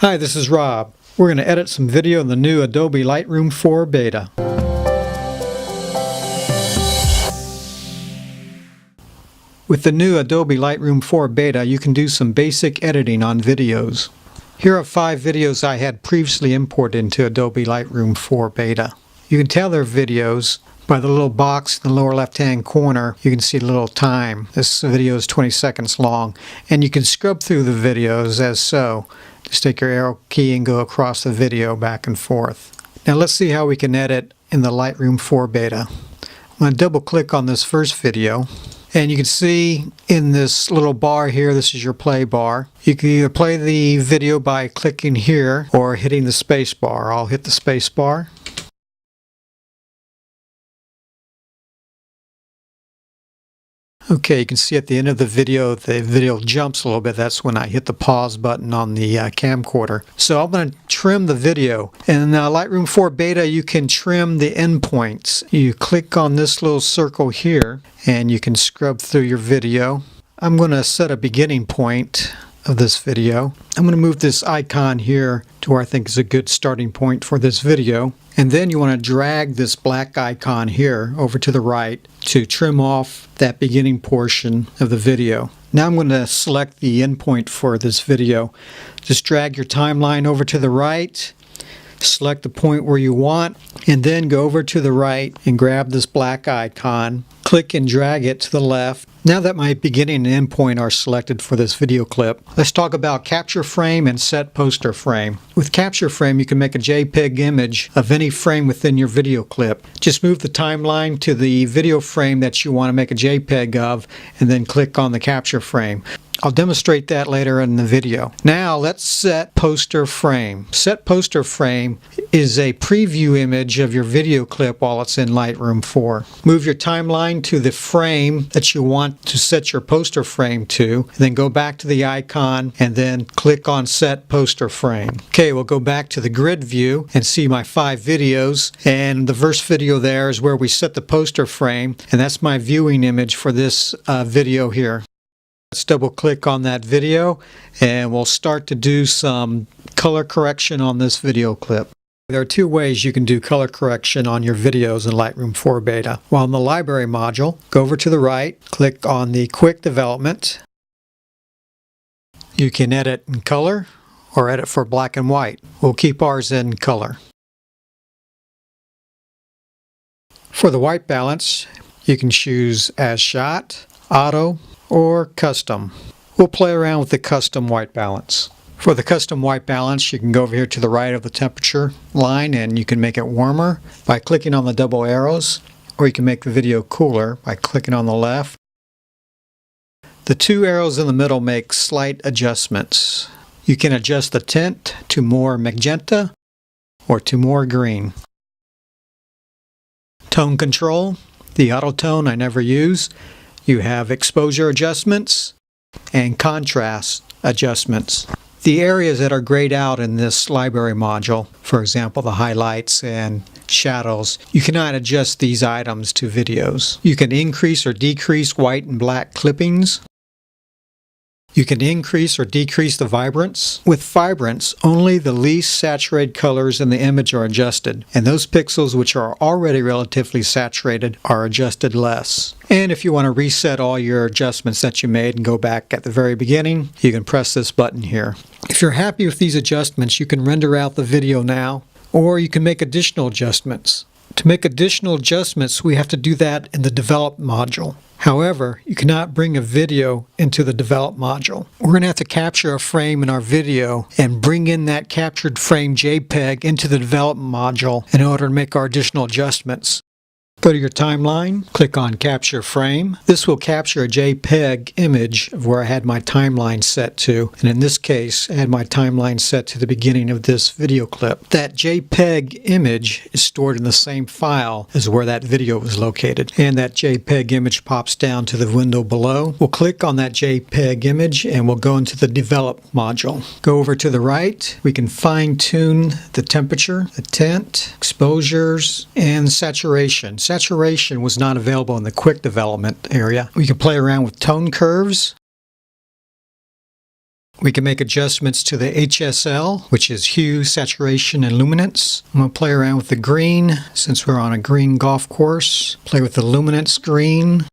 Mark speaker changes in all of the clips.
Speaker 1: Hi, this is Rob. We're going to edit some video in the new Adobe Lightroom 4 beta. With the new Adobe Lightroom 4 beta, you can do some basic editing on videos. Here are 5 videos I had previously imported into Adobe Lightroom 4 beta. You can tell they're videos by the little box in the lower left-hand corner. You can see a little time. This video is 20 seconds long, and you can scrub through the videos as so. Just take your arrow key and go across the video back and forth. Now let's see how we can edit in the Lightroom 4 beta. I'm going to double click on this first video, and you can see in this little bar here, this is your play bar. You can either play the video by clicking here or hitting the space bar. I'll hit the space bar. Okay, you can see at the end of the video jumps a little bit. That's when I hit the pause button on the camcorder. So I'm going to trim the video. In Lightroom 4 beta, you can trim the endpoints. You click on this little circle here, and you can scrub through your video. I'm going to set a beginning point of this video. I'm going to move this icon here to where I think is a good starting point for this video. And then you want to drag this black icon here over to the right to trim off that beginning portion of the video. Now I'm going to select the endpoint for this video. Just drag your timeline over to the right, select the point where you want, and then go over to the right and grab this black icon. Click and drag it to the left. Now that my beginning and end point are selected for this video clip, let's talk about capture frame and set poster frame. With capture frame, you can make a JPEG image of any frame within your video clip. Just move the timeline to the video frame that you want to make a JPEG of, and then click on the capture frame. I'll demonstrate that later in the video. Now let's set poster frame. Set poster frame is a preview image of your video clip while it's in Lightroom 4. Move your timeline to the frame that you want to set your poster frame to, and then go back to the icon and then click on set poster frame. Okay, we'll go back to the grid view and see my 5 videos, and the first video there is where we set the poster frame, and that's my viewing image for this video here. Let's double click on that video and we'll start to do some color correction on this video clip. There are 2 ways you can do color correction on your videos in Lightroom 4 beta. While in the library module, go over to the right, click on the quick development. You can edit in color or edit for black and white. We'll keep ours in color. For the white balance, you can choose as shot, auto, or custom. We'll play around with the custom white balance. For the custom white balance, you can go over here to the right of the temperature line and you can make it warmer by clicking on the double arrows, or you can make the video cooler by clicking on the left. The 2 arrows in the middle make slight adjustments. You can adjust the tint to more magenta or to more green. Tone control, the auto tone I never use. You have exposure adjustments and contrast adjustments. The areas that are grayed out in this library module, for example the highlights and shadows, you cannot adjust these items to videos. You can increase or decrease white and black clippings. You can increase or decrease the vibrance. With vibrance, only the least saturated colors in the image are adjusted, and those pixels which are already relatively saturated are adjusted less. And if you want to reset all your adjustments that you made and go back at the very beginning, you can press this button here. If you're happy with these adjustments, you can render out the video now, or you can make additional adjustments. To make additional adjustments, we have to do that in the Develop module. However, you cannot bring a video into the Develop module. We're going to have to capture a frame in our video and bring in that captured frame JPEG into the Develop module in order to make our additional adjustments. Go to your timeline, click on Capture Frame. This will capture a JPEG image of where I had my timeline set to, and in this case, I had my timeline set to the beginning of this video clip. That JPEG image is stored in the same file as where that video was located, and that JPEG image pops down to the window below. We'll click on that JPEG image and we'll go into the Develop module. Go over to the right. We can fine-tune the temperature, the tint, exposures, and saturation. Saturation was not available in the quick development area. We can play around with tone curves. We can make adjustments to the HSL, which is hue, saturation, and luminance. I'm going to play around with the green since we're on a green golf course. Play with the luminance green.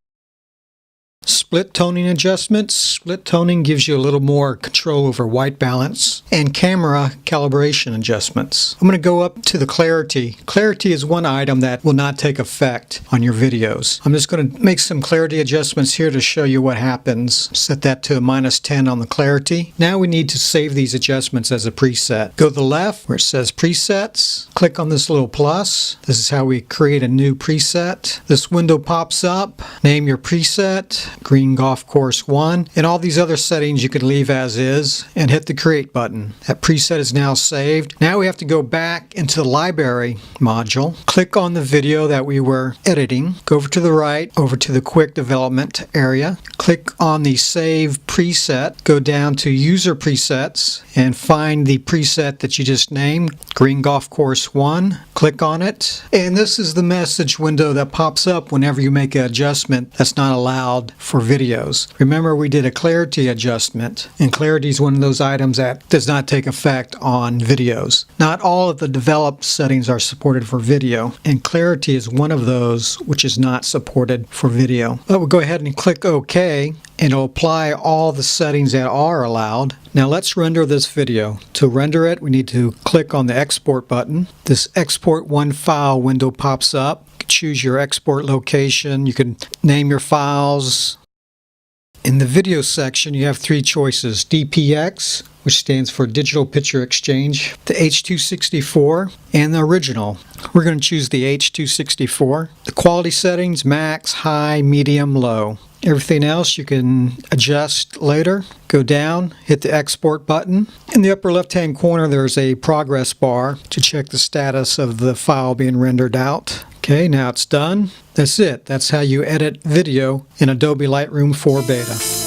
Speaker 1: Split toning adjustments. Split toning gives you a little more control over white balance. And camera calibration adjustments. I'm going to go up to the clarity. Clarity is one item that will not take effect on your videos. I'm just going to make some clarity adjustments here to show you what happens. Set that to -10 on the clarity. Now we need to save these adjustments as a preset. Go to the left where it says presets. Click on this little plus. This is how we create a new preset. This window pops up. Name your preset. Green Golf Course 1, and all these other settings you could leave as is, and hit the create button. That preset is now saved. Now we have to go back into the library module, click on the video that we were editing, go over to the right, over to the quick development area, click on the save preset, go down to user presets, and find the preset that you just named, Green Golf Course 1, click on it, and this is the message window that pops up whenever you make an adjustment that's not allowed for videos. Remember, we did a clarity adjustment, and clarity is one of those items that does not take effect on videos. Not all of the developed settings are supported for video, and clarity is one of those which is not supported for video. But we'll go ahead and click OK, and it'll apply all the settings that are allowed. Now let's render this video. To render it, we need to click on the export button. This export one file window pops up. Choose your export location. You can name your files. In the video section, you have three choices: DPX, which stands for Digital Picture Exchange, the H.264, and the original. We're going to choose the H.264. The quality settings: max, high, medium, low. Everything else you can adjust later. Go down, hit the export button. In the upper left hand corner there's a progress bar to check the status of the file being rendered out. Okay, now it's done. That's it. That's how you edit video in Adobe Lightroom 4 Beta.